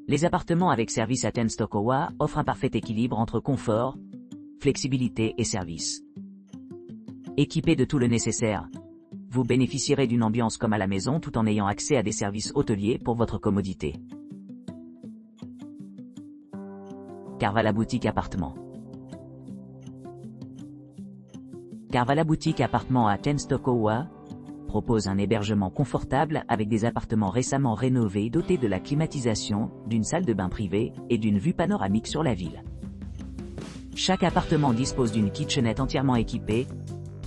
Les appartements avec service à Częstochowa offrent un parfait équilibre entre confort, flexibilité et service. Équipés de tout le nécessaire, vous bénéficierez d'une ambiance comme à la maison tout en ayant accès à des services hôteliers pour votre commodité. Carvala Boutique Appartement. Carvala Boutique Appartement à Częstochowa propose un hébergement confortable avec des appartements récemment rénovés dotés de la climatisation, d'une salle de bain privée et d'une vue panoramique sur la ville. Chaque appartement dispose d'une kitchenette entièrement équipée,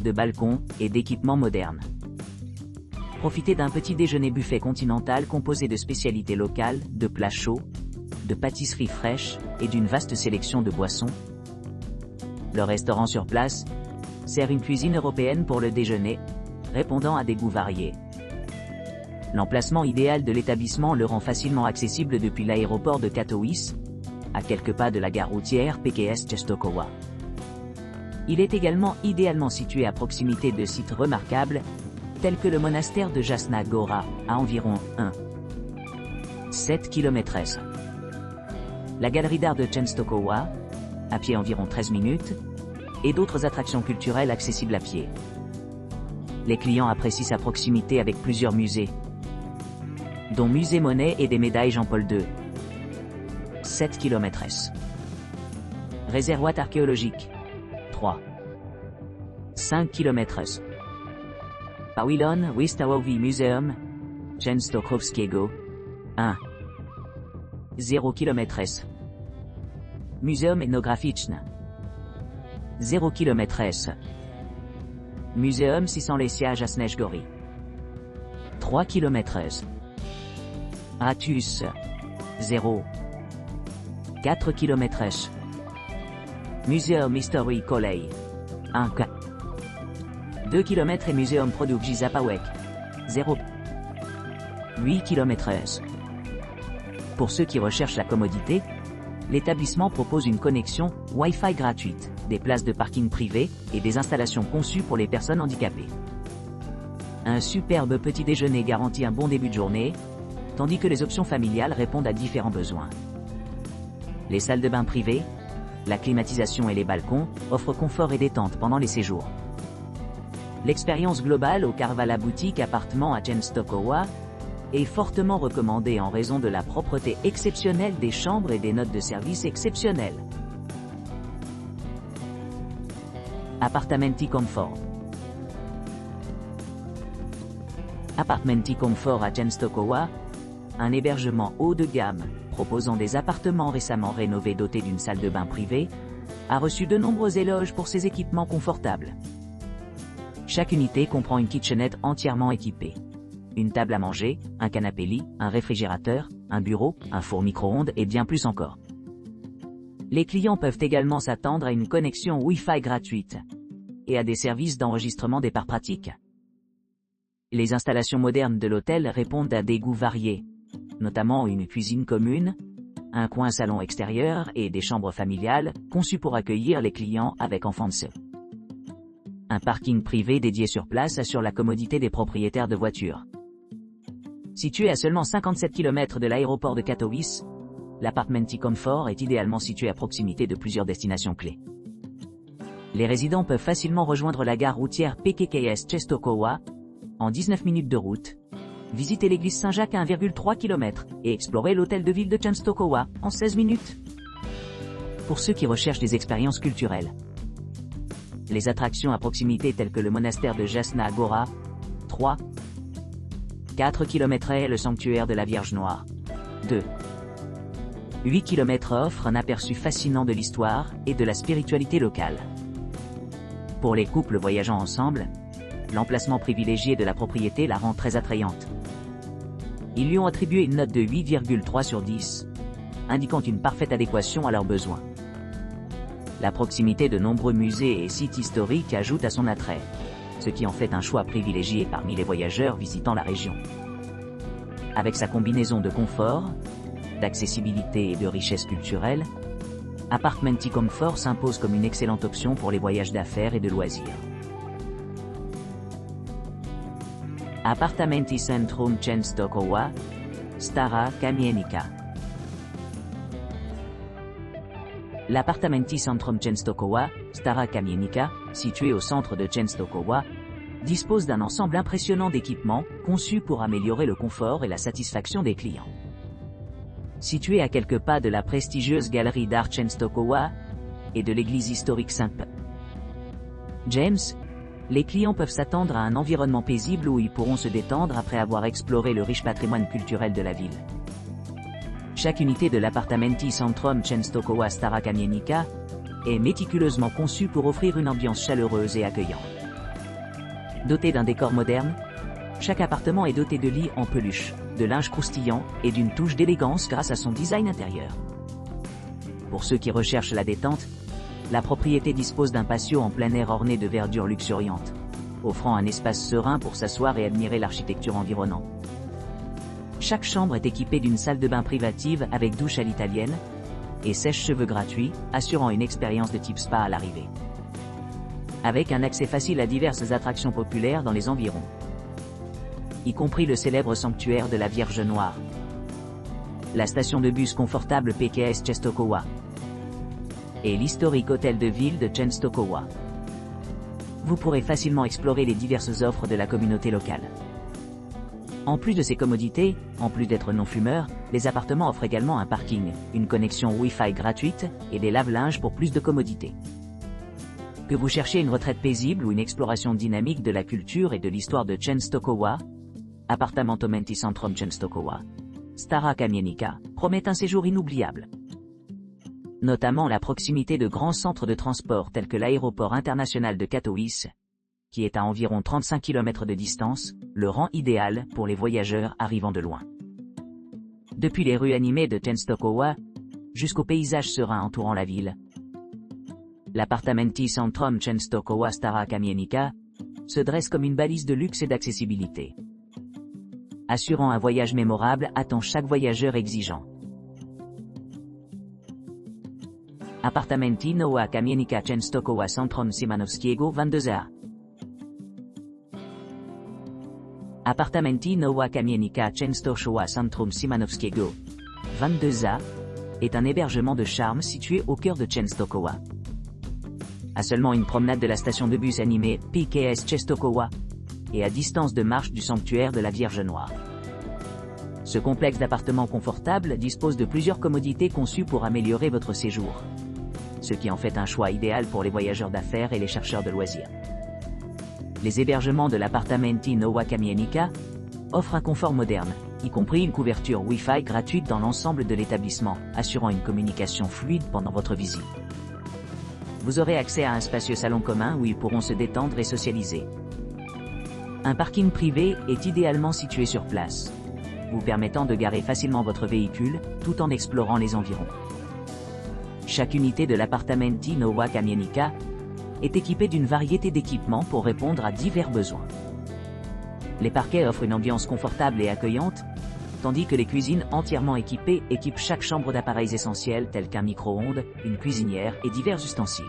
de balcons et d'équipements modernes. Profitez d'un petit déjeuner buffet continental composé de spécialités locales, de plats chauds, de pâtisseries fraîches et d'une vaste sélection de boissons. Le restaurant sur place sert une cuisine européenne pour le déjeuner, répondant à des goûts variés. L'emplacement idéal de l'établissement le rend facilement accessible depuis l'aéroport de Katowice, à quelques pas de la gare routière PKS Częstochowa. Il est également idéalement situé à proximité de sites remarquables, tels que le monastère de Jasna Góra, à environ 1,7 km. La galerie d'art de Częstochowa, à pied environ 13 minutes, et d'autres attractions culturelles accessibles à pied. Les clients apprécient sa proximité avec plusieurs musées, dont Musée Monet et des médailles Jean-Paul II. 7 km. Réservoir archéologique. 5 km. Pawilon Wystawowy Museum, Częstochowskiego. 0 km. Muzeum etnograficzne. 0 km. Muséum 600 Lesia Jasnej Góry. 3 km. Ratus. 0. 4 km. Muséum Historii Kolej. 2 km et Muséum Produkcji Zapałek. 0. 8 km. Pour ceux qui recherchent la commodité, l'établissement propose une connexion Wi-Fi gratuite, des places de parking privées et des installations conçues pour les personnes handicapées. Un superbe petit déjeuner garantit un bon début de journée, tandis que les options familiales répondent à différents besoins. Les salles de bain privées, la climatisation et les balcons offrent confort et détente pendant les séjours. L'expérience globale au Carvala Boutique Appartement à Częstochowa est fortement recommandée en raison de la propreté exceptionnelle des chambres et des notes de service exceptionnelles. Appartamenti Comfort. Appartamenti Comfort à Częstochowa, un hébergement haut de gamme, proposant des appartements récemment rénovés dotés d'une salle de bain privée, a reçu de nombreux éloges pour ses équipements confortables. Chaque unité comprend une kitchenette entièrement équipée. Une table à manger, un canapé-lit, un réfrigérateur, un bureau, un four micro-ondes et bien plus encore. Les clients peuvent également s'attendre à une connexion Wi-Fi gratuite et à des services d'enregistrement des parts pratiques. Les installations modernes de l'hôtel répondent à des goûts variés, notamment une cuisine commune, un coin salon extérieur et des chambres familiales conçues pour accueillir les clients avec enfants. Un parking privé dédié sur place assure la commodité des propriétaires de voitures. Situé à seulement 57 km de l'aéroport de Katowice, l'Appartamenti Comfort est idéalement situé à proximité de plusieurs destinations clés. Les résidents peuvent facilement rejoindre la gare routière PKS Częstochowa, en 19 minutes de route, visiter l'église Saint-Jacques à 1,3 km et explorer l'hôtel de ville de Częstochowa en 16 minutes. Pour ceux qui recherchent des expériences culturelles, les attractions à proximité telles que le monastère de Jasna Góra, 4 km et le sanctuaire de la Vierge Noire. 8 km offrent un aperçu fascinant de l'histoire et de la spiritualité locale. Pour les couples voyageant ensemble, l'emplacement privilégié de la propriété la rend très attrayante. Ils lui ont attribué une note de 8,3 sur 10, indiquant une parfaite adéquation à leurs besoins. La proximité de nombreux musées et sites historiques ajoute à son attrait, ce qui en fait un choix privilégié parmi les voyageurs visitant la région. Avec sa combinaison de confort, d'accessibilité et de richesse culturelle, Appartamenti Comfort s'impose comme une excellente option pour les voyages d'affaires et de loisirs. Appartamenti Centrum Częstochowa, Stara Kamienica. L'Appartamenti Centrum Częstochowa, Stara Kamienica, situé au centre de Częstochowa, dispose d'un ensemble impressionnant d'équipements, conçus pour améliorer le confort et la satisfaction des clients. Situé à quelques pas de la prestigieuse galerie d'art Częstochowa et de l'église historique Saint James, les clients peuvent s'attendre à un environnement paisible où ils pourront se détendre après avoir exploré le riche patrimoine culturel de la ville. Chaque unité de l'Appartamenti Centrum Częstochowa Stara Kamienica est méticuleusement conçue pour offrir une ambiance chaleureuse et accueillante. Doté d'un décor moderne, chaque appartement est doté de lits en peluche, de linge croustillant et d'une touche d'élégance grâce à son design intérieur. Pour ceux qui recherchent la détente, la propriété dispose d'un patio en plein air orné de verdure luxuriante, offrant un espace serein pour s'asseoir et admirer l'architecture environnante. Chaque chambre est équipée d'une salle de bain privative avec douche à l'italienne et sèche-cheveux gratuit, assurant une expérience de type spa à l'arrivée. Avec un accès facile à diverses attractions populaires dans les environs, y compris le célèbre sanctuaire de la Vierge Noire, la station de bus confortable PKS Częstochowa et l'historique hôtel de ville de Częstochowa. Vous pourrez facilement explorer les diverses offres de la communauté locale. En plus de ces commodités, en plus d'être non-fumeurs, les appartements offrent également un parking, une connexion Wi-Fi gratuite et des lave-linges pour plus de commodité. Que vous cherchiez une retraite paisible ou une exploration dynamique de la culture et de l'histoire de Częstochowa, Appartamenti Centrum Częstochowa Stara Kamienica promet un séjour inoubliable. Notamment la proximité de grands centres de transport tels que l'aéroport international de Katowice, qui est à environ 35 km de distance, le rend idéal pour les voyageurs arrivant de loin. Depuis les rues animées de Częstochowa, jusqu'au paysage serein entourant la ville, l'Appartamenti Centrum Częstochowa Stara Kamienica se dresse comme une balise de luxe et d'accessibilité, assurant un voyage mémorable à chaque voyageur exigeant. Appartamenti Nowa Kamienica Częstochowa Centrum Szymanowskiego 22A. Appartamenti Nowa Kamienica Częstochowa Centrum Szymanowskiego 22A est un hébergement de charme situé au cœur de Częstochowa. À seulement une promenade de la station de bus animée PKS Częstochowa et à distance de marche du sanctuaire de la Vierge Noire. Ce complexe d'appartements confortables dispose de plusieurs commodités conçues pour améliorer votre séjour, ce qui en fait un choix idéal pour les voyageurs d'affaires et les chercheurs de loisirs. Les hébergements de l'Appartamenti Nowa Kamienica offrent un confort moderne, y compris une couverture Wi-Fi gratuite dans l'ensemble de l'établissement, assurant une communication fluide pendant votre visite. Vous aurez accès à un spacieux salon commun où ils pourront se détendre et socialiser. Un parking privé est idéalement situé sur place, vous permettant de garer facilement votre véhicule, tout en explorant les environs. Chaque unité de l'Appartamenti Nowa Kamienica est équipée d'une variété d'équipements pour répondre à divers besoins. Les parquets offrent une ambiance confortable et accueillante, tandis que les cuisines entièrement équipées équipent chaque chambre d'appareils essentiels tels qu'un micro-ondes, une cuisinière et divers ustensiles.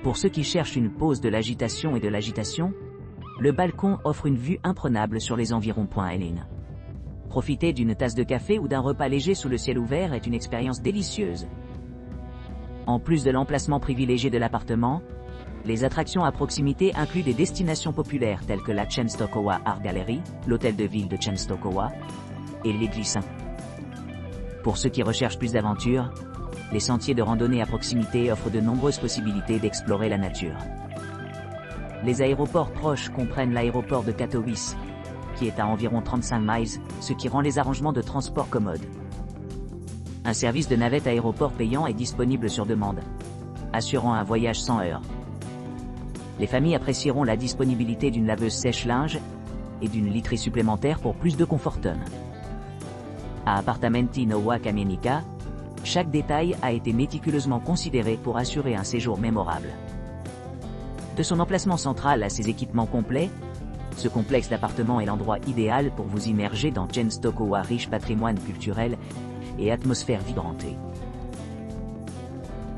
Pour ceux qui cherchent une pause de l'agitation et de l'agitation, le balcon offre une vue imprenable sur les environs. Hélène. Profiter d'une tasse de café ou d'un repas léger sous le ciel ouvert est une expérience délicieuse. En plus de l'emplacement privilégié de l'appartement, les attractions à proximité incluent des destinations populaires telles que la Częstochowa Art Gallery, l'hôtel de ville de Częstochowa et l'église Saint. Pour ceux qui recherchent plus d'aventure, les sentiers de randonnée à proximité offrent de nombreuses possibilités d'explorer la nature. Les aéroports proches comprennent l'aéroport de Katowice, qui est à environ 35 miles, ce qui rend les arrangements de transport commodes. Un service de navette aéroport payant est disponible sur demande, assurant un voyage sans heurts. Les familles apprécieront la disponibilité d'une laveuse sèche-linge et d'une literie supplémentaire pour plus de confort. À Appartamenti Nowa Kamienica, chaque détail a été méticuleusement considéré pour assurer un séjour mémorable. De son emplacement central à ses équipements complets, ce complexe d'appartements est l'endroit idéal pour vous immerger dans Częstochowa riche patrimoine culturel et atmosphère vibrante.